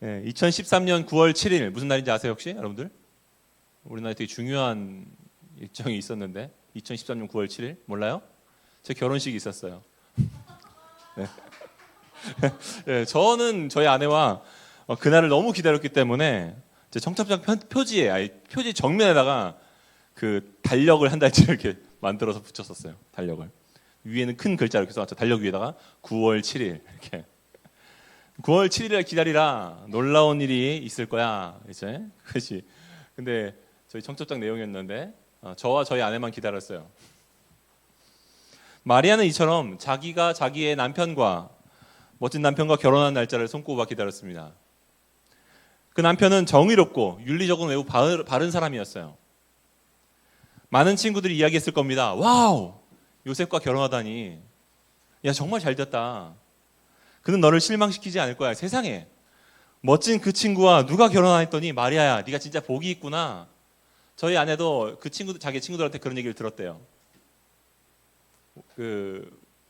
2013년 9월 7일 무슨 날인지 아세요 혹시 여러분들? 우리나라에 되게 중요한 일정이 있었는데 2013년 9월 7일 몰라요? 제 결혼식이 있었어요. 네. 네, 저는 저희 아내와 그날을 너무 기다렸기 때문에 제 청첩장 표지 정면에다가 그 달력을 한 달치 이렇게 만들어서 붙였었어요. 달력을 위에는 큰 글자로 이렇게 써놨죠. 달력 위에다가 9월 7일 이렇게 9월 7일을 기다리라 놀라운 일이 있을 거야 이제 그렇지. 근데 저희 청첩장 내용이었는데 저와 저희 아내만 기다렸어요. 마리아는 이처럼 자기가 자기의 남편과 멋진 남편과 결혼한 날짜를 손꼽아 기다렸습니다. 그 남편은 정의롭고 윤리적으로 매우 바른 사람이었어요. 많은 친구들이 이야기했을 겁니다. 와우, 요셉과 결혼하다니. 야, 정말 잘 됐다. 그는 너를 실망시키지 않을 거야. 세상에 멋진 그 친구와 누가 결혼했더니 마리아야, 네가 진짜 복이 있구나. 저희 아내도 자기 친구들한테 그런 얘기를 들었대요.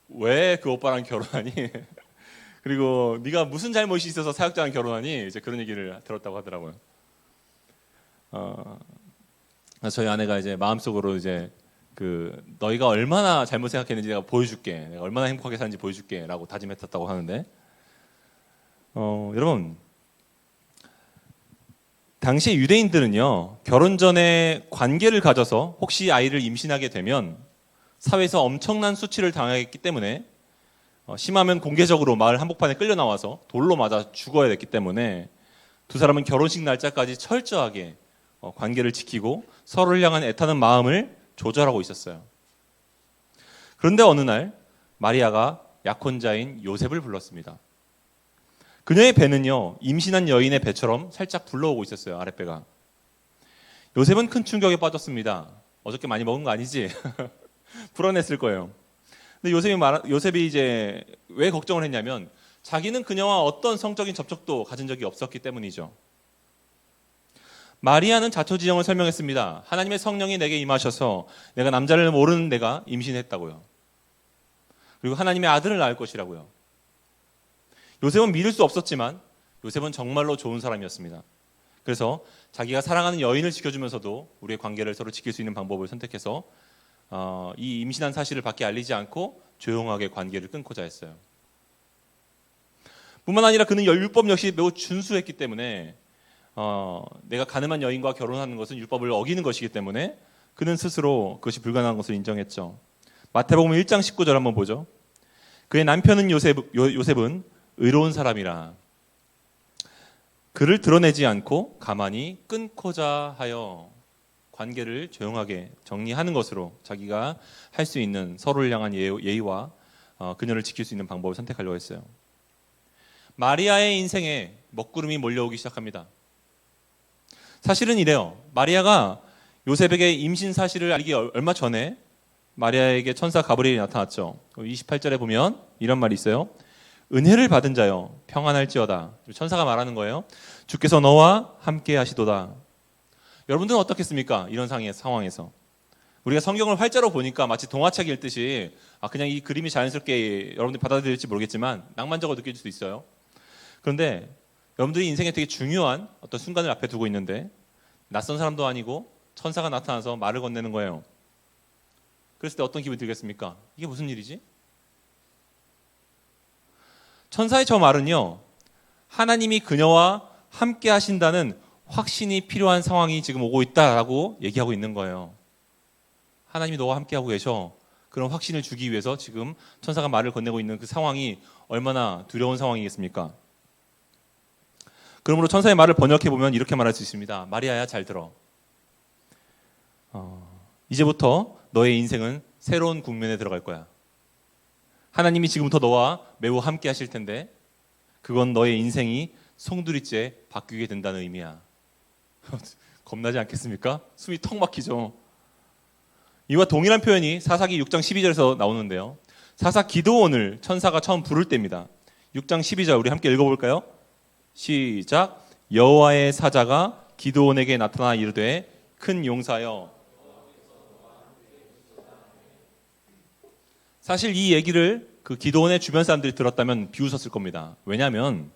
왜 그 오빠랑 결혼하니? 그리고 네가 무슨 잘못이 있어서 사역자랑 결혼하니? 이제 그런 얘기를 들었다고 하더라고요. 저희 아내가 이제 마음속으로 이제 너희가 얼마나 잘못 생각했는지 내가 보여줄게. 내가 얼마나 행복하게 사는지 보여줄게라고 다짐했었다고 하는데, 여러분, 당시 유대인들은요 결혼 전에 관계를 가져서 혹시 아이를 임신하게 되면 사회에서 엄청난 수치를 당하기 때문에 심하면 공개적으로 마을 한복판에 끌려 나와서 돌로 맞아 죽어야 됐기 때문에 두 사람은 결혼식 날짜까지 철저하게 관계를 지키고 서로를 향한 애타는 마음을 조절하고 있었어요. 그런데 어느 날 마리아가 약혼자인 요셉을 불렀습니다. 그녀의 배는요 임신한 여인의 배처럼 살짝 불러오고 있었어요. 아랫배가. 요셉은 큰 충격에 빠졌습니다. 어저께 많이 먹은 거 아니지? 불안했을 거예요. 근데 요셉이 이제 왜 걱정을 했냐면 자기는 그녀와 어떤 성적인 접촉도 가진 적이 없었기 때문이죠. 마리아는 자초지종을 설명했습니다. 하나님의 성령이 내게 임하셔서 내가 남자를 모르는 내가 임신했다고요. 그리고 하나님의 아들을 낳을 것이라고요. 요셉은 믿을 수 없었지만 요셉은 정말로 좋은 사람이었습니다. 그래서 자기가 사랑하는 여인을 지켜주면서도 우리의 관계를 서로 지킬 수 있는 방법을 선택해서 이 임신한 사실을 밖에 알리지 않고 조용하게 관계를 끊고자 했어요. 뿐만 아니라 그는 율법 역시 매우 준수했기 때문에 내가 가늠한 여인과 결혼하는 것은 율법을 어기는 것이기 때문에 그는 스스로 그것이 불가능한 것을 인정했죠. 마태복음 1장 19절 한번 보죠. 그의 남편은 요셉은 의로운 사람이라 그를 드러내지 않고 가만히 끊고자 하여 관계를 조용하게 정리하는 것으로 자기가 할 수 있는 서로를 향한 예의와 그녀를 지킬 수 있는 방법을 선택하려고 했어요. 마리아의 인생에 먹구름이 몰려오기 시작합니다. 사실은 이래요. 마리아가 요셉에게 임신 사실을 알기 얼마 전에 마리아에게 천사 가브리엘이 나타났죠. 28절에 보면 이런 말이 있어요. 은혜를 받은 자여 평안할지어다. 천사가 말하는 거예요. 주께서 너와 함께 하시도다. 여러분들은 어떻겠습니까? 이런 상황에서 우리가 성경을 활자로 보니까 마치 동화책 읽듯이 그냥 이 그림이 자연스럽게 여러분들이 받아들일지 모르겠지만 낭만적으로 느낄 수도 있어요. 그런데 여러분들이 인생에 되게 중요한 어떤 순간을 앞에 두고 있는데 낯선 사람도 아니고 천사가 나타나서 말을 건네는 거예요. 그랬을 때 어떤 기분이 들겠습니까? 이게 무슨 일이지? 천사의 저 말은요 하나님이 그녀와 함께 하신다는 확신이 필요한 상황이 지금 오고 있다라고 얘기하고 있는 거예요. 하나님이 너와 함께하고 계셔. 그런 확신을 주기 위해서 지금 천사가 말을 건네고 있는 그 상황이 얼마나 두려운 상황이겠습니까? 그러므로 천사의 말을 번역해보면 이렇게 말할 수 있습니다. 마리아야 잘 들어. 이제부터 너의 인생은 새로운 국면에 들어갈 거야. 하나님이 지금부터 너와 매우 함께 하실 텐데 그건 너의 인생이 송두리째 바뀌게 된다는 의미야. 겁나지 않겠습니까? 숨이 턱 막히죠. 이와 동일한 표현이 사사기 6장 12절에서 나오는데요. 사사 기드온을 천사가 처음 부를 때입니다. 6장 12절 우리 함께 읽어볼까요? 시작. 여호와의 사자가 기드온에게 나타나 이르되 큰 용사여. 사실 이 얘기를 그 기드온의 주변 사람들이 들었다면 비웃었을 겁니다. 왜냐하면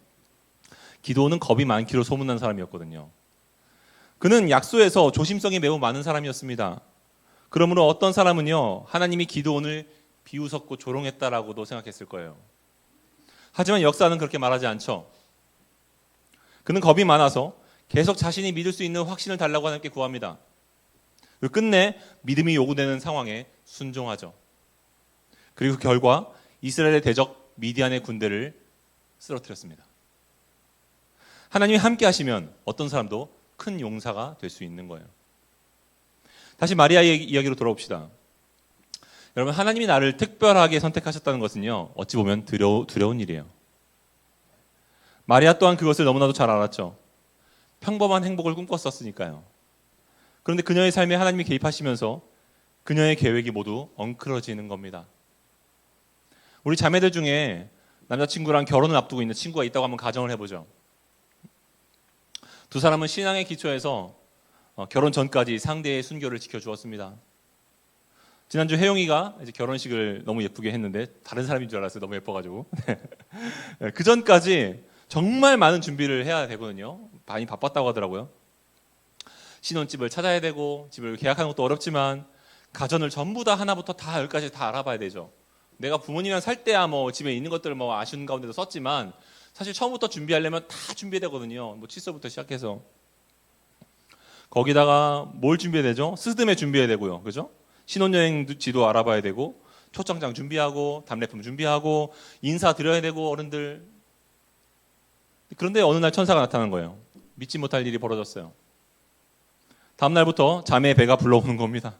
기드온은 겁이 많기로 소문난 사람이었거든요. 그는 약소에서 조심성이 매우 많은 사람이었습니다. 그러므로 어떤 사람은요, 하나님이 기드온을 비웃었고 조롱했다라고도 생각했을 거예요. 하지만 역사는 그렇게 말하지 않죠. 그는 겁이 많아서 계속 자신이 믿을 수 있는 확신을 달라고 하나님께 구합니다. 그리고 끝내 믿음이 요구되는 상황에 순종하죠. 그리고 결과 이스라엘의 대적 미디안의 군대를 쓰러뜨렸습니다. 하나님이 함께 하시면 어떤 사람도 큰 용사가 될 수 있는 거예요. 다시 마리아의 이야기로 돌아옵시다. 여러분, 하나님이 나를 특별하게 선택하셨다는 것은요, 어찌 보면 두려운 일이에요. 마리아 또한 그것을 너무나도 잘 알았죠. 평범한 행복을 꿈꿨었으니까요. 그런데 그녀의 삶에 하나님이 개입하시면서 그녀의 계획이 모두 엉클어지는 겁니다. 우리 자매들 중에 남자친구랑 결혼을 앞두고 있는 친구가 있다고 한번 가정을 해보죠. 두 사람은 신앙의 기초에서 결혼 전까지 상대의 순교를 지켜주었습니다. 지난주 혜영이가 이제 결혼식을 너무 예쁘게 했는데 다른 사람인 줄 알았어요. 너무 예뻐가지고. 그 전까지 정말 많은 준비를 해야 되거든요. 많이 바빴다고 하더라고요. 신혼집을 찾아야 되고 집을 계약하는 것도 어렵지만 가전을 전부 다 하나부터 다 열까지 다 알아봐야 되죠. 내가 부모님이랑 살 때야 뭐 집에 있는 것들을 뭐 아쉬운 가운데도 썼지만 사실 처음부터 준비하려면 다 준비해야 되거든요. 뭐 칫솔부터 시작해서. 거기다가 뭘 준비해야 되죠? 스드메 준비해야 되고요. 그죠? 신혼여행 지도 알아봐야 되고 초청장 준비하고 답례품 준비하고 인사 드려야 되고 어른들. 그런데 어느 날 천사가 나타난 거예요. 믿지 못할 일이 벌어졌어요. 다음 날부터 자매의 배가 불러오는 겁니다.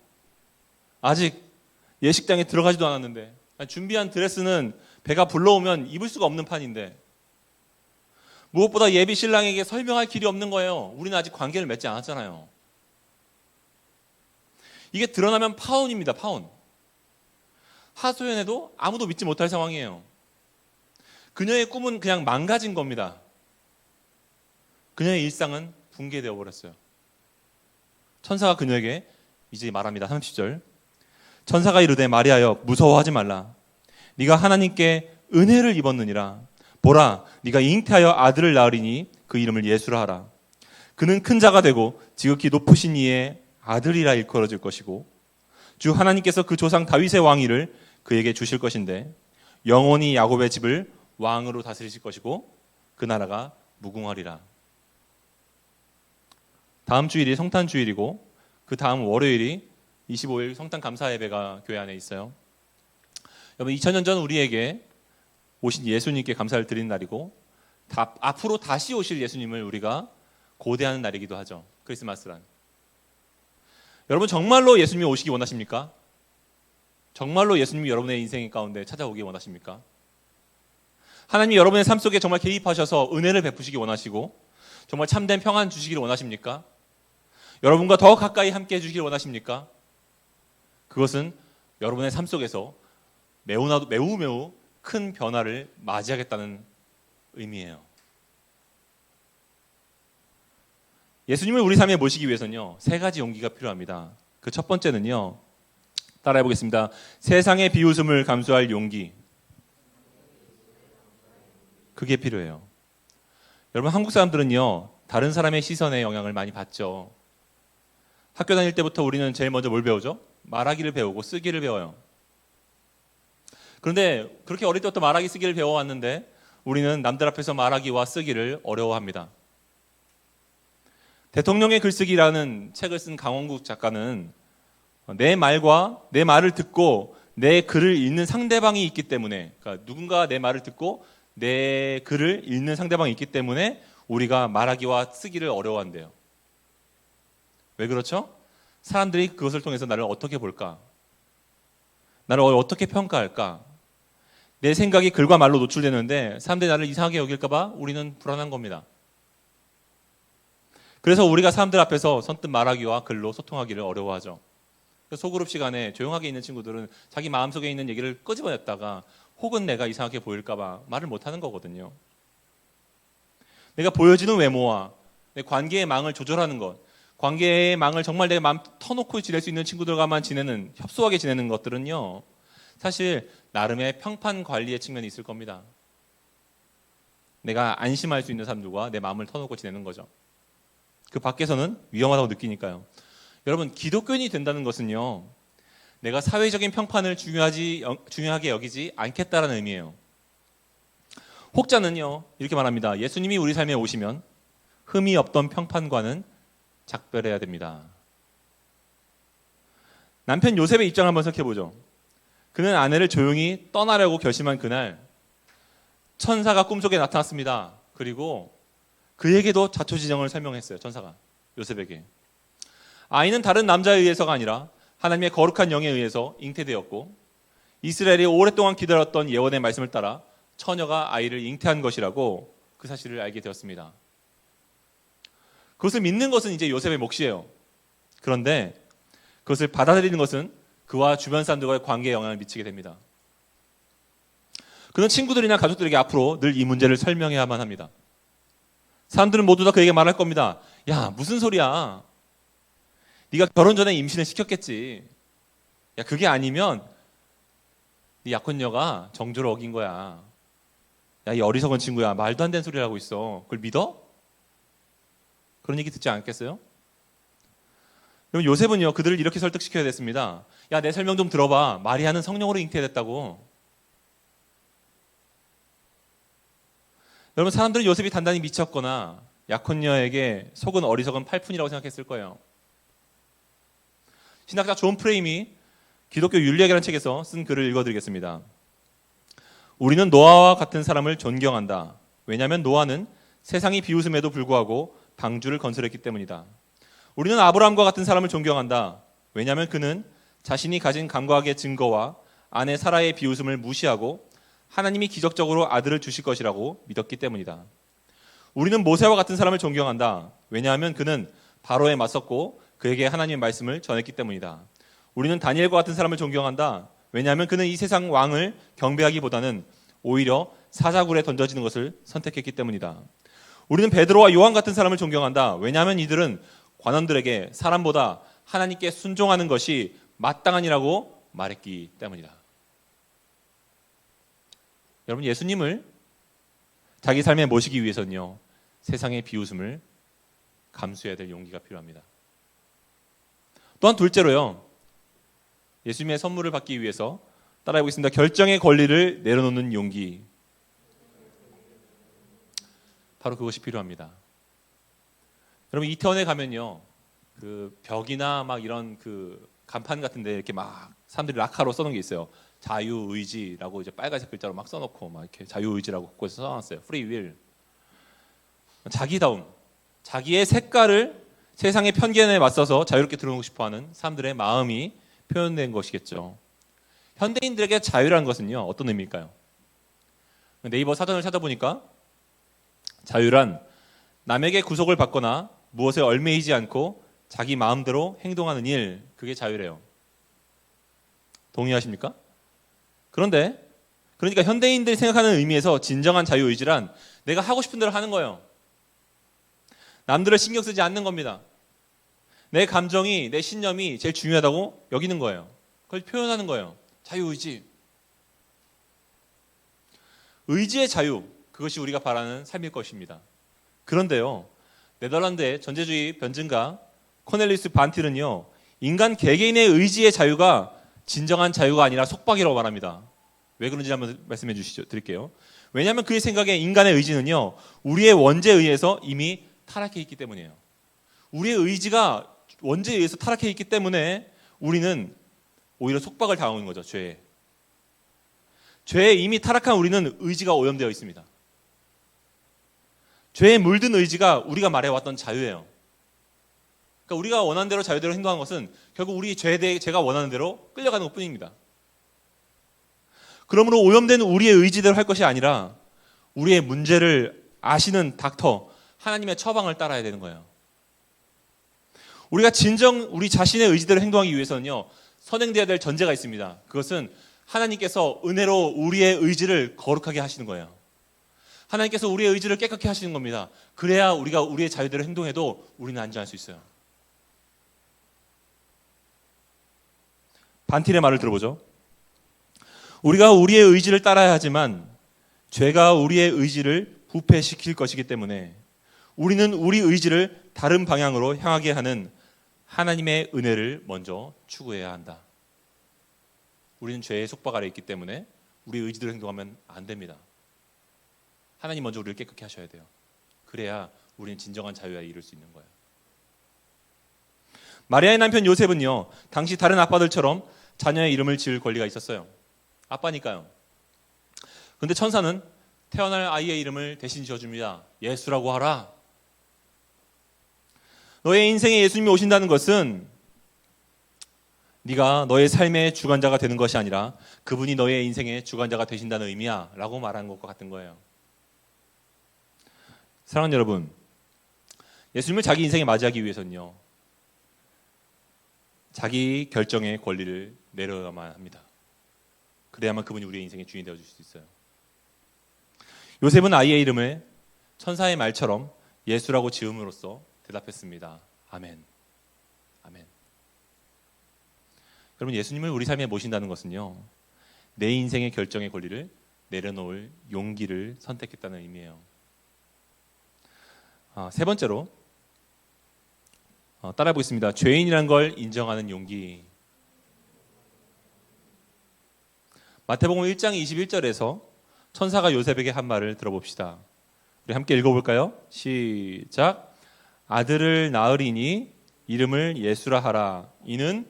아직 예식장에 들어가지도 않았는데 준비한 드레스는 배가 불러오면 입을 수가 없는 판인데 무엇보다 예비 신랑에게 설명할 길이 없는 거예요. 우리는 아직 관계를 맺지 않았잖아요. 이게 드러나면 파혼입니다. 파혼. 하소연해도 아무도 믿지 못할 상황이에요. 그녀의 꿈은 그냥 망가진 겁니다. 그녀의 일상은 붕괴되어 버렸어요. 천사가 그녀에게 이제 말합니다. 30절. 천사가 이르되 마리아여 무서워하지 말라. 네가 하나님께 은혜를 입었느니라. 보라 네가 잉태하여 아들을 낳으리니 그 이름을 예수라 하라. 그는 큰 자가 되고 지극히 높으신 이의 아들이라 일컬어질 것이고 주 하나님께서 그 조상 다윗의 왕위를 그에게 주실 것인데 영원히 야곱의 집을 왕으로 다스리실 것이고 그 나라가 무궁하리라. 다음 주일이 성탄 주일이고 그 다음 월요일이 25일 성탄 감사 예배가 교회 안에 있어요. 여러분 2000년 전 우리에게 오신 예수님께 감사를 드리는 날이고 앞으로 다시 오실 예수님을 우리가 고대하는 날이기도 하죠. 크리스마스란. 여러분 정말로 예수님이 오시기 원하십니까? 정말로 예수님이 여러분의 인생 가운데 찾아오기 원하십니까? 하나님이 여러분의 삶 속에 정말 개입하셔서 은혜를 베푸시기 원하시고 정말 참된 평안 주시기를 원하십니까? 여러분과 더 가까이 함께 해주시길 원하십니까? 그것은 여러분의 삶 속에서 매우 큰 변화를 맞이하겠다는 의미예요. 예수님을 우리 삶에 모시기 위해서는요, 세 가지 용기가 필요합니다. 그 첫 번째는요, 따라해 보겠습니다. 세상의 비웃음을 감수할 용기. 그게 필요해요. 여러분, 한국 사람들은요, 다른 사람의 시선에 영향을 많이 받죠. 학교 다닐 때부터 우리는 제일 먼저 뭘 배우죠? 말하기를 배우고 쓰기를 배워요. 그런데 그렇게 어릴 때부터 말하기 쓰기를 배워왔는데 우리는 남들 앞에서 말하기와 쓰기를 어려워합니다. 대통령의 글쓰기라는 책을 쓴 강원국 작가는 내 말을 듣고 내 글을 읽는 상대방이 있기 때문에, 그러니까 누군가 내 말을 듣고 내 글을 읽는 상대방이 있기 때문에 우리가 말하기와 쓰기를 어려워한대요. 왜 그렇죠? 사람들이 그것을 통해서 나를 어떻게 볼까? 나를 어떻게 평가할까? 내 생각이 글과 말로 노출되는데 사람들이 나를 이상하게 여길까 봐 우리는 불안한 겁니다. 그래서 우리가 사람들 앞에서 선뜻 말하기와 글로 소통하기를 어려워하죠. 소그룹 시간에 조용하게 있는 친구들은 자기 마음속에 있는 얘기를 끄집어냈다가 혹은 내가 이상하게 보일까 봐 말을 못하는 거거든요. 내가 보여지는 외모와 내 관계의 망을 조절하는 것, 관계의 망을 정말 내 마음 터놓고 지낼 수 있는 친구들과만 협소하게 지내는 것들은요, 사실 나름의 평판 관리의 측면이 있을 겁니다. 내가 안심할 수 있는 사람들과 내 마음을 터놓고 지내는 거죠. 그 밖에서는 위험하다고 느끼니까요. 여러분, 기독교인이 된다는 것은요, 내가 사회적인 평판을 중요하게 여기지 않겠다라는 의미예요. 혹자는요, 이렇게 말합니다. 예수님이 우리 삶에 오시면 흠이 없던 평판과는 작별해야 됩니다. 남편 요셉의 입장을 한번 생각해보죠. 그는 아내를 조용히 떠나려고 결심한 그날 천사가 꿈속에 나타났습니다. 그리고 그에게도 자초지정을 설명했어요. 천사가 요셉에게. 아이는 다른 남자에 의해서가 아니라 하나님의 거룩한 영에 의해서 잉태되었고 이스라엘이 오랫동안 기다렸던 예언의 말씀을 따라 처녀가 아이를 잉태한 것이라고 그 사실을 알게 되었습니다. 그것을 믿는 것은 이제 요셉의 몫이에요. 그런데 그것을 받아들이는 것은 그와 주변 사람들과의 관계에 영향을 미치게 됩니다. 그는 친구들이나 가족들에게 앞으로 늘 이 문제를 설명해야만 합니다. 사람들은 모두 다 그에게 말할 겁니다. 야, 무슨 소리야. 네가 결혼 전에 임신을 시켰겠지. 야, 그게 아니면 네 약혼녀가 정조를 어긴 거야. 야, 이 어리석은 친구야. 말도 안 되는 소리를 하고 있어. 그걸 믿어? 그런 얘기 듣지 않겠어요? 그럼 요셉은요, 그들을 이렇게 설득시켜야 됐습니다. 야, 내 설명 좀 들어봐. 마리아는 성령으로 잉태됐다고. 여러분, 사람들은 요셉이 단단히 미쳤거나 약혼녀에게 속은 어리석은 팔푼이라고 생각했을 거예요. 신학자 존 프레임이 기독교 윤리학이라는 책에서 쓴 글을 읽어드리겠습니다. 우리는 노아와 같은 사람을 존경한다. 왜냐하면 노아는 세상이 비웃음에도 불구하고 방주를 건설했기 때문이다. 우리는 아브라함과 같은 사람을 존경한다. 왜냐하면 그는 자신이 가진 감각의 증거와 아내 사라의 비웃음을 무시하고 하나님이 기적적으로 아들을 주실 것이라고 믿었기 때문이다. 우리는 모세와 같은 사람을 존경한다. 왜냐하면 그는 바로에 맞섰고 그에게 하나님의 말씀을 전했기 때문이다. 우리는 다니엘과 같은 사람을 존경한다. 왜냐하면 그는 이 세상 왕을 경배하기보다는 오히려 사자굴에 던져지는 것을 선택했기 때문이다. 우리는 베드로와 요한 같은 사람을 존경한다. 왜냐하면 이들은 관원들에게 사람보다 하나님께 순종하는 것이 마땅하니라고 말했기 때문이다. 여러분, 예수님을 자기 삶에 모시기 위해서는요, 세상의 비웃음을 감수해야 될 용기가 필요합니다. 또한 둘째로요, 예수님의 선물을 받기 위해서 따라해보겠습니다. 결정의 권리를 내려놓는 용기. 바로 그것이 필요합니다. 여러분, 이태원에 가면요, 그 벽이나 막 이런 그 간판 같은데 이렇게 막 사람들이 락카로 써놓은 게 있어요. 자유의지라고 이제 빨간색 글자로 막 써놓고 막 이렇게 자유의지라고 곳곳에 써놨어요. 프리 윌. 자기다움, 자기의 색깔을 세상의 편견에 맞서서 자유롭게 드러내고 싶어하는 사람들의 마음이 표현된 것이겠죠. 현대인들에게 자유라는 것은요, 어떤 의미일까요? 네이버 사전을 찾아보니까 자유란 남에게 구속을 받거나 무엇에 얽매이지 않고 자기 마음대로 행동하는 일, 그게 자유래요. 동의하십니까? 그러니까 현대인들이 생각하는 의미에서 진정한 자유의지란 내가 하고 싶은 대로 하는 거예요. 남들을 신경 쓰지 않는 겁니다. 내 감정이, 내 신념이 제일 중요하다고 여기는 거예요. 그걸 표현하는 거예요. 자유의지. 의지의 자유, 그것이 우리가 바라는 삶일 것입니다. 그런데요, 네덜란드의 전제주의 변증가 코넬리우스 반틸은요, 인간 개개인의 의지의 자유가 진정한 자유가 아니라 속박이라고 말합니다. 왜 그런지 한번 말씀해 드릴게요. 왜냐하면 그의 생각에 인간의 의지는요, 우리의 원죄에 의해서 이미 타락해 있기 때문이에요. 우리의 의지가 원죄에 의해서 타락해 있기 때문에 우리는 오히려 속박을 당하는 거죠. 죄에 이미 타락한 우리는 의지가 오염되어 있습니다. 죄에 물든 의지가 우리가 말해왔던 자유예요. 그러니까 우리가 원하는 대로 자유대로 행동하는 것은 결국 우리 제가 원하는 대로 끌려가는 것뿐입니다. 그러므로 오염된 우리의 의지대로 할 것이 아니라 우리의 문제를 아시는 닥터 하나님의 처방을 따라야 되는 거예요. 우리가 진정 우리 자신의 의지대로 행동하기 위해서는요, 선행되어야 될 전제가 있습니다. 그것은 하나님께서 은혜로 우리의 의지를 거룩하게 하시는 거예요. 하나님께서 우리의 의지를 깨끗게 하시는 겁니다. 그래야 우리가 우리의 자유대로 행동해도 우리는 안전할 수 있어요. 반틸의 말을 들어보죠. 우리가 우리의 의지를 따라야 하지만 죄가 우리의 의지를 부패시킬 것이기 때문에 우리는 우리 의지를 다른 방향으로 향하게 하는 하나님의 은혜를 먼저 추구해야 한다. 우리는 죄의 속박 아래 있기 때문에 우리 의지대로 행동하면 안 됩니다. 하나님 먼저 우리를 깨끗게 하셔야 돼요. 그래야 우리는 진정한 자유에 이룰 수 있는 거예요. 마리아의 남편 요셉은요, 당시 다른 아빠들처럼 자녀의 이름을 지을 권리가 있었어요. 아빠니까요. 그런데 천사는 태어날 아이의 이름을 대신 지어줍니다. 예수라고 하라. 너의 인생에 예수님이 오신다는 것은 네가 너의 삶의 주관자가 되는 것이 아니라 그분이 너의 인생의 주관자가 되신다는 의미야 라고 말하는 것과 같은 거예요. 사랑하는 여러분, 예수님을 자기 인생에 맞이하기 위해서는요, 자기 결정의 권리를 내려야만 합니다. 그래야만 그분이 우리의 인생의 주인이 되어줄 수 있어요. 요셉은 아이의 이름을 천사의 말처럼 예수라고 지음으로써 대답했습니다. 아멘. 아멘. 여러분, 예수님을 우리 삶에 모신다는 것은요, 내 인생의 결정의 권리를 내려놓을 용기를 선택했다는 의미예요. 세 번째로 따라해 보겠습니다. 죄인이란 걸 인정하는 용기. 마태복음 1장 21절에서 천사가 요셉에게 한 말을 들어봅시다. 우리 함께 읽어볼까요? 시작. 아들을 낳으리니 이름을 예수라 하라. 이는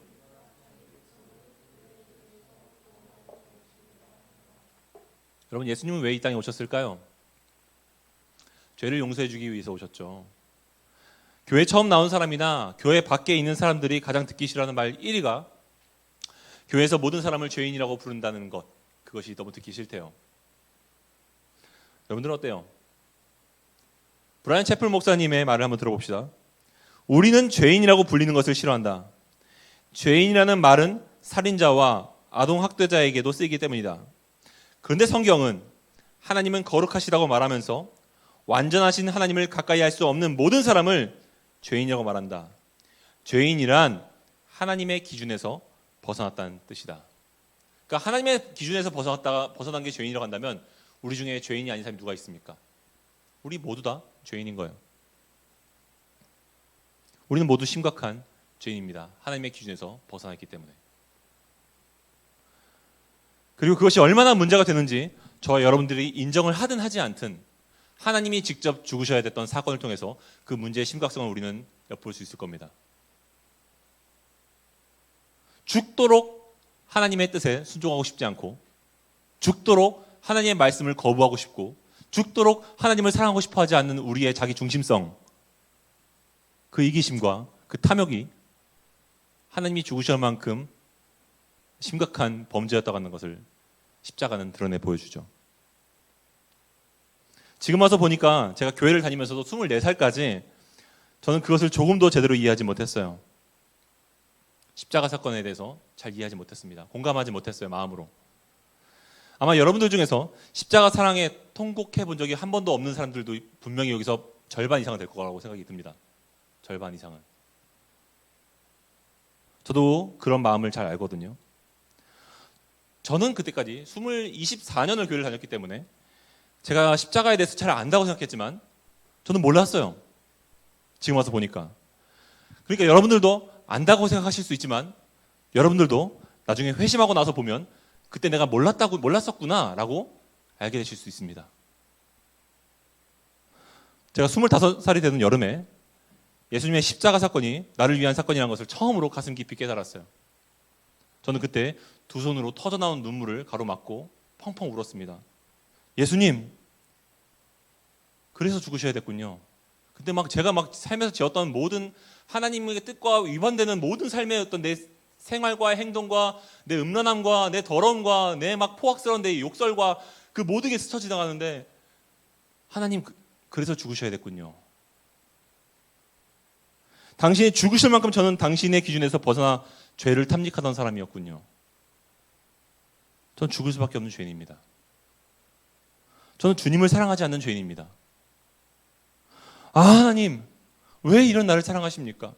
여러분, 예수님은 왜 이 땅에 오셨을까요? 죄를 용서해 주기 위해서 오셨죠. 교회 처음 나온 사람이나 교회 밖에 있는 사람들이 가장 듣기 싫어하는 말 1위가 교회에서 모든 사람을 죄인이라고 부른다는 것, 그것이 너무 듣기 싫대요. 여러분들은 어때요? 브라이언 채플 목사님의 말을 한번 들어봅시다. 우리는 죄인이라고 불리는 것을 싫어한다. 죄인이라는 말은 살인자와 아동학대자에게도 쓰이기 때문이다. 그런데 성경은 하나님은 거룩하시다고 말하면서 완전하신 하나님을 가까이 할 수 없는 모든 사람을 죄인이라고 말한다. 죄인이란 하나님의 기준에서 벗어났다는 뜻이다. 그러니까 하나님의 기준에서 벗어난 게 죄인이라고 한다면 우리 중에 죄인이 아닌 사람이 누가 있습니까? 우리 모두 다 죄인인 거예요. 우리는 모두 심각한 죄인입니다. 하나님의 기준에서 벗어났기 때문에. 그리고 그것이 얼마나 문제가 되는지 저와 여러분들이 인정을 하든 하지 않든 하나님이 직접 죽으셔야 됐던 사건을 통해서 그 문제의 심각성을 우리는 엿볼 수 있을 겁니다. 죽도록 하나님의 뜻에 순종하고 싶지 않고, 죽도록 하나님의 말씀을 거부하고 싶고, 죽도록 하나님을 사랑하고 싶어 하지 않는 우리의 자기 중심성, 그 이기심과 그 탐욕이 하나님이 죽으실 만큼 심각한 범죄였다고 하는 것을 십자가는 드러내 보여주죠. 지금 와서 보니까 제가 교회를 다니면서도 24살까지 저는 그것을 조금도 제대로 이해하지 못했어요. 십자가 사건에 대해서 잘 이해하지 못했습니다. 공감하지 못했어요, 마음으로. 아마 여러분들 중에서 십자가 사랑에 통곡해 본 적이 한 번도 없는 사람들도 분명히 여기서 절반 이상은 될 거라고 생각이 듭니다. 절반 이상은. 저도 그런 마음을 잘 알거든요. 저는 그때까지 24년을 교회를 다녔기 때문에 제가 십자가에 대해서 잘 안다고 생각했지만 저는 몰랐어요. 지금 와서 보니까. 그러니까 여러분들도 안다고 생각하실 수 있지만 여러분들도 나중에 회심하고 나서 보면 그때 내가 몰랐었구나 라고 알게 되실 수 있습니다. 제가 25살이 되는 여름에 예수님의 십자가 사건이 나를 위한 사건이라는 것을 처음으로 가슴 깊이 깨달았어요. 저는 그때 두 손으로 터져나온 눈물을 가로막고 펑펑 울었습니다. 예수님, 그래서 죽으셔야 됐군요. 그때 제가 살면서 지었던 모든 하나님의 뜻과 위반되는 모든 삶의 어떤 내 생활과 행동과 내 음란함과 내 더러움과 내 포악스러운 내 욕설과 그 모든 게 스쳐 지나가는데 하나님, 그래서 죽으셔야 됐군요. 당신이 죽으실 만큼 저는 당신의 기준에서 벗어나 죄를 탐닉하던 사람이었군요. 전 죽을 수밖에 없는 죄인입니다. 저는 주님을 사랑하지 않는 죄인입니다. 하나님, 왜 이런 나를 사랑하십니까?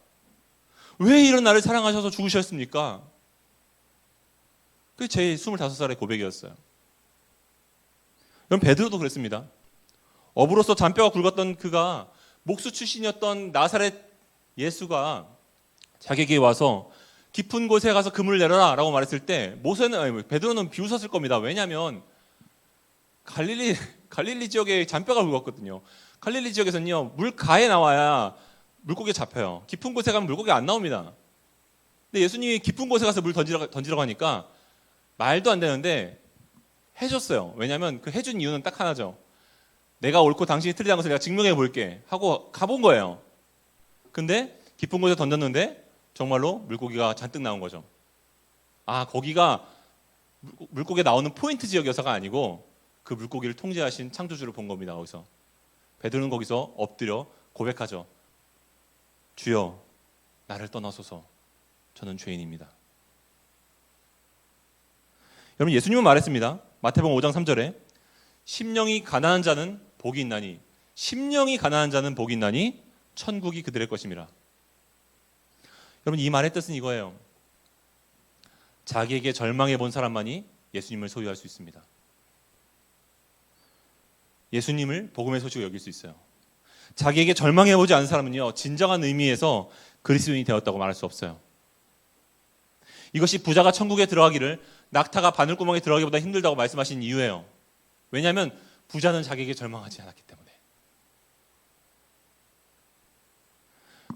왜 이런 나를 사랑하셔서 죽으셨습니까? 그게 제 25살의 고백이었어요. 여러분, 베드로도 그랬습니다. 어부로서 잔뼈가 굵었던 그가 목수 출신이었던 나사렛 예수가 자기에게 와서 깊은 곳에 가서 그물을 내려라 라고 말했을 때 베드로는 비웃었을 겁니다. 왜냐하면 갈릴리 지역에 잔뼈가 굵었거든요. 갈릴리 지역에서는요, 물가에 나와야 물고기가 잡혀요. 깊은 곳에 가면 물고기가 안 나옵니다. 근데 예수님이 깊은 곳에 가서 물 던지러 가니까 말도 안 되는데 해줬어요. 왜냐하면 그 해준 이유는 딱 하나죠. 내가 옳고 당신이 틀리다는 것을 내가 증명해 볼게 하고 가본 거예요. 근데 깊은 곳에 던졌는데 정말로 물고기가 잔뜩 나온 거죠. 아, 거기가 물고기가 나오는 포인트 지역이어서가 아니고 그 물고기를 통제하신 창조주를 본 겁니다. 거기서 베드로는 거기서 엎드려 고백하죠. 주여, 나를 떠나소서. 저는 죄인입니다. 여러분, 예수님은 말했습니다. 마태복음 5장 3절에 심령이 가난한 자는 복이 있나니, 심령이 가난한 자는 복이 있나니 천국이 그들의 것임이라. 여러분, 이 말의 뜻은 이거예요. 자기에게 절망해 본 사람만이 예수님을 소유할 수 있습니다. 예수님을 복음의 소식으로 여길 수 있어요. 자기에게 절망해 보지 않은 사람은요, 진정한 의미에서 그리스도인이 되었다고 말할 수 없어요. 이것이 부자가 천국에 들어가기를 낙타가 바늘구멍에 들어가기보다 힘들다고 말씀하신 이유예요. 왜냐하면 부자는 자기에게 절망하지 않았기 때문에.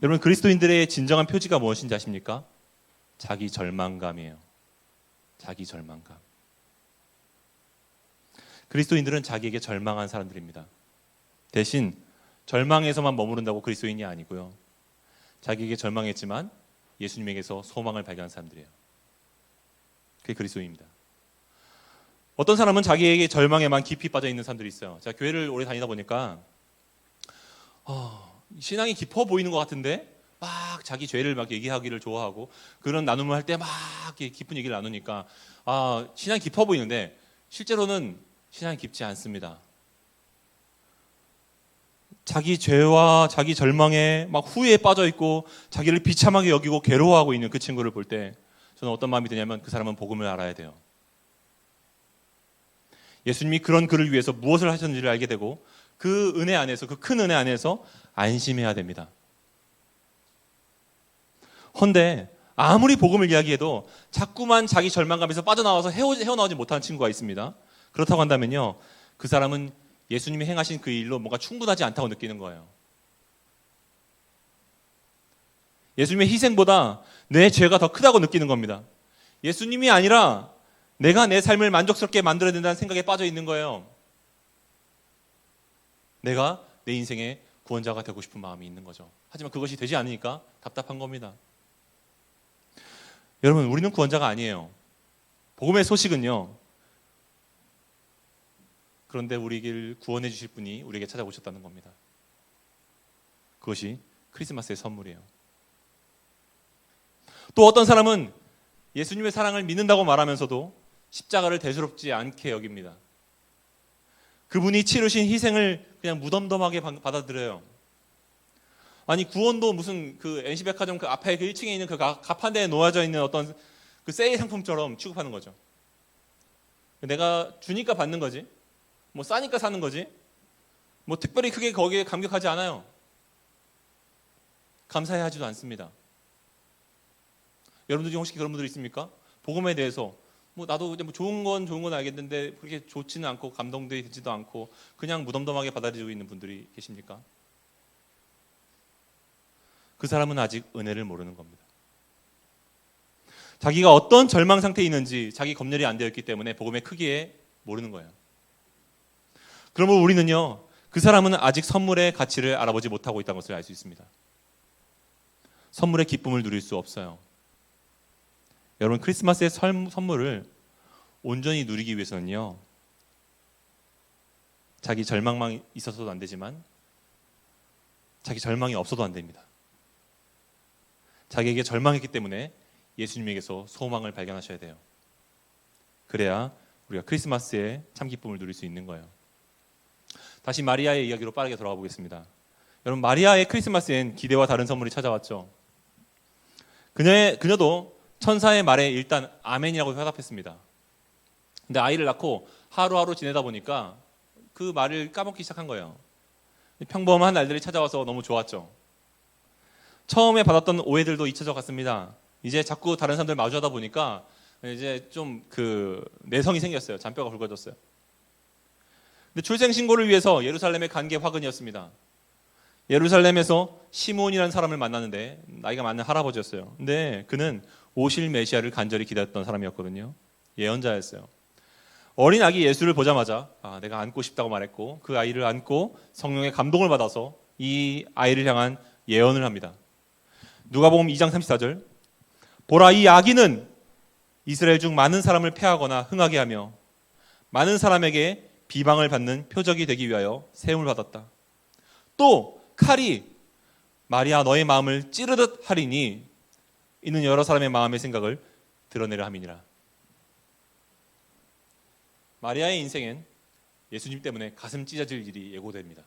여러분, 그리스도인들의 진정한 표지가 무엇인지 아십니까? 자기 절망감이에요. 자기 절망감. 그리스도인들은 자기에게 절망한 사람들입니다. 대신 절망에서만 머무른다고 그리스도인이 아니고요. 자기에게 절망했지만 예수님에게서 소망을 발견한 사람들이에요. 그게 그리스도인입니다. 어떤 사람은 자기에게 절망에만 깊이 빠져 있는 사람들이 있어요. 제가 교회를 오래 다니다 보니까 신앙이 깊어 보이는 것 같은데 막 자기 죄를 막 얘기하기를 좋아하고 그런 나눔을 할 때 막 깊은 얘기를 나누니까 신앙이 깊어 보이는데 실제로는 신앙이 깊지 않습니다. 자기 죄와 자기 절망에 막 후회에 빠져 있고 자기를 비참하게 여기고 괴로워하고 있는 그 친구를 볼 때 저는 어떤 마음이 드냐면 그 사람은 복음을 알아야 돼요. 예수님이 그런 그를 위해서 무엇을 하셨는지를 알게 되고 그 은혜 안에서, 그 큰 은혜 안에서 안심해야 됩니다. 헌데 아무리 복음을 이야기해도 자꾸만 자기 절망감에서 빠져나와서 헤어나오지 못하는 친구가 있습니다. 그렇다고 한다면요, 그 사람은 예수님이 행하신 그 일로 뭔가 충분하지 않다고 느끼는 거예요. 예수님의 희생보다 내 죄가 더 크다고 느끼는 겁니다. 예수님이 아니라 내가 내 삶을 만족스럽게 만들어야 된다는 생각에 빠져 있는 거예요. 내가 내 인생의 구원자가 되고 싶은 마음이 있는 거죠. 하지만 그것이 되지 않으니까 답답한 겁니다. 여러분, 우리는 구원자가 아니에요. 복음의 소식은요, 그런데 우리를 구원해 주실 분이 우리에게 찾아오셨다는 겁니다. 그것이 크리스마스의 선물이에요. 또 어떤 사람은 예수님의 사랑을 믿는다고 말하면서도 십자가를 대수롭지 않게 여깁니다. 그분이 치르신 희생을 그냥 무덤덤하게 받아들여요. 아니, 구원도 무슨 그 NC백화점 그 앞에 그 1층에 있는 그 가판대에 놓아져 있는 어떤 그 세일 상품처럼 취급하는 거죠. 내가 주니까 받는 거지, 뭐 싸니까 사는 거지, 뭐 특별히 크게 거기에 감격하지 않아요. 감사해 하지도 않습니다. 여러분들 중에 혹시 그런 분들 있습니까? 복음에 대해서 뭐 나도 뭐 좋은 건 알겠는데 그렇게 좋지는 않고 감동되지도 않고 그냥 무덤덤하게 받아들이고 있는 분들이 계십니까? 그 사람은 아직 은혜를 모르는 겁니다. 자기가 어떤 절망 상태에 있는지 자기 검열이 안 되어 있기 때문에 복음의 크기에 모르는 거예요. 그러면 우리는요, 그 사람은 아직 선물의 가치를 알아보지 못하고 있다는 것을 알 수 있습니다. 선물의 기쁨을 누릴 수 없어요. 여러분, 크리스마스의 선물을 온전히 누리기 위해서는요, 자기 절망만 있어서도 안 되지만 자기 절망이 없어도 안 됩니다. 자기에게 절망했기 때문에 예수님에게서 소망을 발견하셔야 돼요. 그래야 우리가 크리스마스의 참 기쁨을 누릴 수 있는 거예요. 다시 마리아의 이야기로 빠르게 돌아가 보겠습니다. 여러분, 마리아의 크리스마스엔 기대와 다른 선물이 찾아왔죠. 그녀도 천사의 말에 일단 아멘이라고 회답했습니다. 근데 아이를 낳고 하루하루 지내다 보니까 그 말을 까먹기 시작한 거예요. 평범한 날들이 찾아와서 너무 좋았죠. 처음에 받았던 오해들도 잊혀져 갔습니다. 이제 자꾸 다른 사람들 마주하다 보니까 이제 좀 그 내성이 생겼어요. 잔뼈가 굵어졌어요. 근데 출생 신고를 위해서 예루살렘에 간 게 화근이었습니다. 예루살렘에서 시몬이라는 사람을 만났는데 나이가 많은 할아버지였어요. 근데 그는 오실 메시아를 간절히 기다렸던 사람이었거든요. 예언자였어요. 어린 아기 예수를 보자마자 내가 안고 싶다고 말했고 그 아이를 안고 성령의 감동을 받아서 이 아이를 향한 예언을 합니다. 누가복음 2장 34절 보라 이 아기는 이스라엘 중 많은 사람을 패하거나 흥하게 하며 많은 사람에게 비방을 받는 표적이 되기 위하여 세움을 받았다. 또 칼이 마리아 너의 마음을 찌르듯 하리니 이는 여러 사람의 마음의 생각을 드러내려 함이니라. 마리아의 인생엔 예수님 때문에 가슴 찢어질 일이 예고됩니다.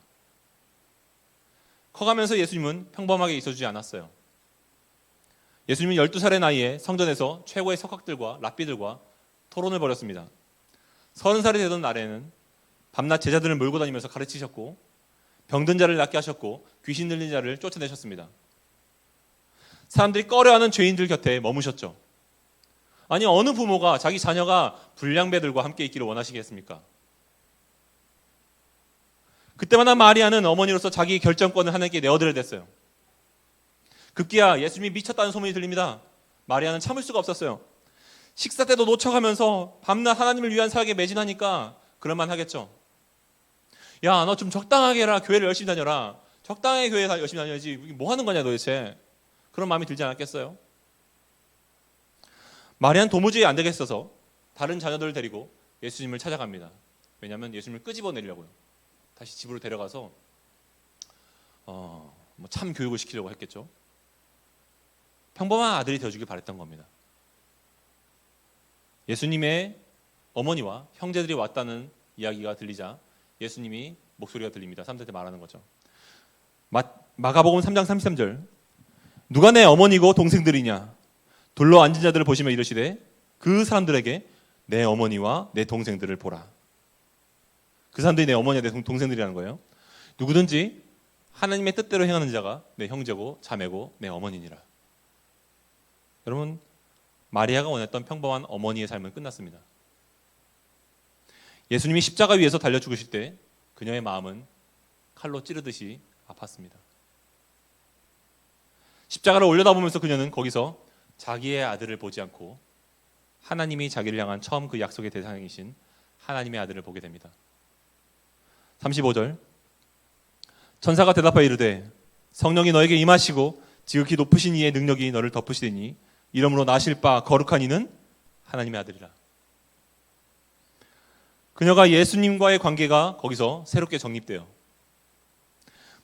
커가면서 예수님은 평범하게 있어주지 않았어요. 예수님은 12살의 나이에 성전에서 최고의 석학들과 랍비들과 토론을 벌였습니다. 30살이 되던 날에는 밤낮 제자들을 몰고 다니면서 가르치셨고 병든 자를 낫게 하셨고 귀신 들린 자를 쫓아내셨습니다. 사람들이 꺼려하는 죄인들 곁에 머무셨죠. 아니 어느 부모가 자기 자녀가 불량배들과 함께 있기를 원하시겠습니까? 그때마다 마리아는 어머니로서 자기 결정권을 하나님께 내어드려야 됐어요. 급기야 예수님이 미쳤다는 소문이 들립니다. 마리아는 참을 수가 없었어요. 식사 때도 놓쳐가면서 밤낮 하나님을 위한 사역에 매진하니까 그럴만 하겠죠. 야, 너 좀 적당하게 해라. 교회를 열심히 다녀라. 적당하게 교회 열심히 다녀야지. 뭐 하는 거냐 도대체. 그런 마음이 들지 않았겠어요? 마리아는 도무지 안 되겠어서 다른 자녀들을 데리고 예수님을 찾아갑니다. 왜냐하면 예수님을 끄집어내려고요. 다시 집으로 데려가서 참 교육을 시키려고 했겠죠. 평범한 아들이 되어주길 바랬던 겁니다. 예수님의 어머니와 형제들이 왔다는 이야기가 들리자 예수님이 목소리가 들립니다. 사람들한테 말하는 거죠. 마가복음 3장 33절 누가 내 어머니고 동생들이냐 돌로 앉은 자들을 보시며 이르시되 그 사람들에게 내 어머니와 내 동생들을 보라. 그 사람들이 내 어머니와 내 동생들이라는 거예요. 누구든지 하나님의 뜻대로 행하는 자가 내 형제고 자매고 내 어머니니라. 여러분 마리아가 원했던 평범한 어머니의 삶은 끝났습니다. 예수님이 십자가 위에서 달려 죽으실 때 그녀의 마음은 칼로 찌르듯이 아팠습니다. 십자가를 올려다보면서 그녀는 거기서 자기의 아들을 보지 않고 하나님이 자기를 향한 처음 그 약속의 대상이신 하나님의 아들을 보게 됩니다. 35절 천사가 대답하여 이르되 성령이 너에게 임하시고 지극히 높으신 이의 능력이 너를 덮으시리니 이러므로 나실 바 거룩한 이는 하나님의 아들이라. 그녀가 예수님과의 관계가 거기서 새롭게 정립돼요.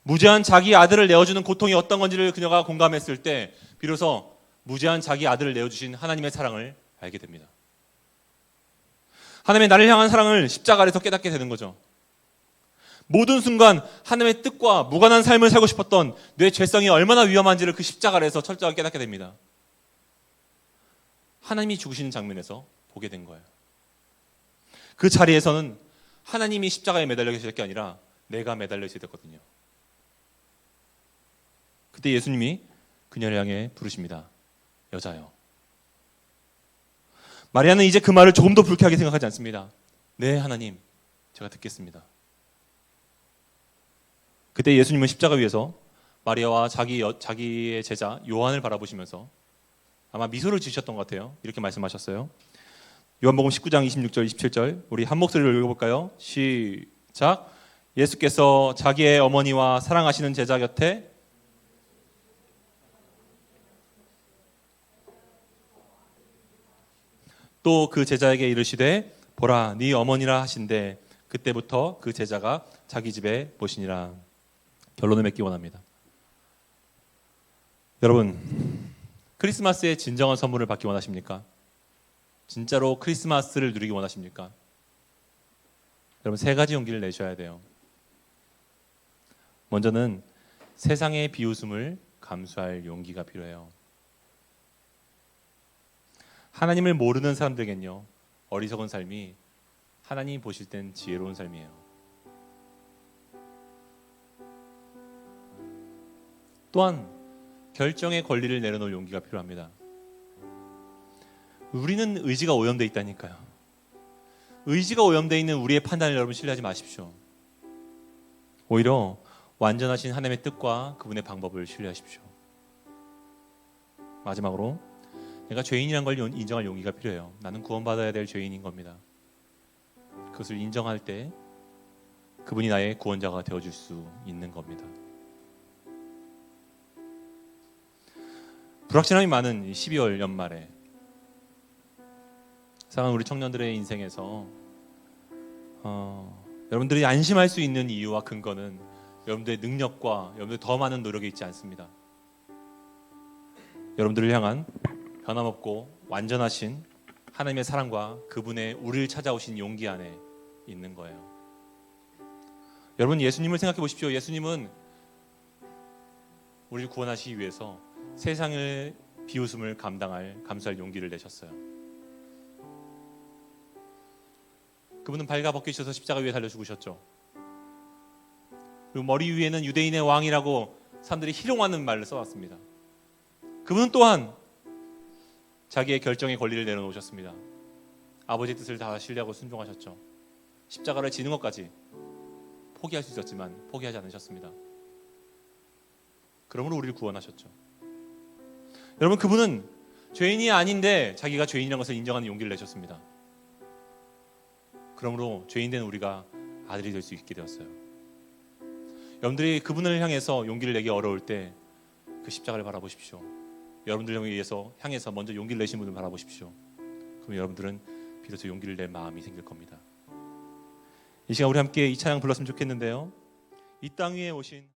무죄한 자기 아들을 내어주는 고통이 어떤 건지를 그녀가 공감했을 때 비로소 무죄한 자기 아들을 내어주신 하나님의 사랑을 알게 됩니다. 하나님의 나를 향한 사랑을 십자가 아래서 깨닫게 되는 거죠. 모든 순간 하나님의 뜻과 무관한 삶을 살고 싶었던 내 죄성이 얼마나 위험한지를 그 십자가 아래서 철저하게 깨닫게 됩니다. 하나님이 죽으시는 장면에서 보게 된 거예요. 그 자리에서는 하나님이 십자가에 매달려 계실 게 아니라 내가 매달려 있어야 됐거든요. 그때 예수님이 그녀를 향해 부르십니다. 여자요. 마리아는 이제 그 말을 조금도 불쾌하게 생각하지 않습니다. 네, 하나님, 제가 듣겠습니다. 그때 예수님은 십자가 위에서 마리아와 자기의 제자 요한을 바라보시면서 아마 미소를 지으셨던 것 같아요. 이렇게 말씀하셨어요. 요한복음 19장 26절 27절 우리 한 목소리로 읽어볼까요? 시작. 예수께서 자기의 어머니와 사랑하시는 제자 곁에 또 그 제자에게 이르시되 보라 네 어머니라 하신대 그때부터 그 제자가 자기 집에 모시니라. 결론을 맺기 원합니다. 여러분 크리스마스의 진정한 선물을 받기 원하십니까? 진짜로 크리스마스를 누리기 원하십니까? 여러분 세 가지 용기를 내셔야 돼요. 먼저는 세상의 비웃음을 감수할 용기가 필요해요. 하나님을 모르는 사람들에겐요 어리석은 삶이 하나님이 보실 땐 지혜로운 삶이에요. 또한 결정의 권리를 내려놓을 용기가 필요합니다. 우리는 의지가 오염되어 있다니까요. 의지가 오염되어 있는 우리의 판단을 여러분 신뢰하지 마십시오. 오히려 완전하신 하나님의 뜻과 그분의 방법을 신뢰하십시오. 마지막으로 내가 죄인이란 걸 인정할 용기가 필요해요. 나는 구원받아야 될 죄인인 겁니다. 그것을 인정할 때 그분이 나의 구원자가 되어줄 수 있는 겁니다. 불확실함이 많은 12월 연말에 사랑하는 우리 청년들의 인생에서 여러분들이 안심할 수 있는 이유와 근거는 여러분들의 능력과 여러분들의 더 많은 노력에 있지 않습니다. 여러분들을 향한 변함없고 완전하신 하나님의 사랑과 그분의 우리를 찾아오신 용기 안에 있는 거예요. 여러분 예수님을 생각해 보십시오. 예수님은 우리를 구원하시기 위해서 세상의 비웃음을 감수할 용기를 내셨어요. 그분은 발가벗기셔서 십자가 위에 달려 죽으셨죠. 그리고 머리 위에는 유대인의 왕이라고 사람들이 희롱하는 말을 써왔습니다. 그분은 또한 자기의 결정의 권리를 내려놓으셨습니다. 아버지의 뜻을 다 신뢰하고 순종하셨죠. 십자가를 지는 것까지 포기할 수 있었지만 포기하지 않으셨습니다. 그러므로 우리를 구원하셨죠. 여러분 그분은 죄인이 아닌데 자기가 죄인이라는 것을 인정하는 용기를 내셨습니다. 그러므로 죄인된 우리가 아들이 될 수 있게 되었어요. 여러분들이 그분을 향해서 용기를 내기 어려울 때 그 십자가를 바라보십시오. 여러분들을 향해서 먼저 용기를 내신 분을 바라보십시오. 그럼 여러분들은 비로소 용기를 낼 마음이 생길 겁니다. 이 시간 우리 함께 이 찬양 불렀으면 좋겠는데요. 이 땅 위에 오신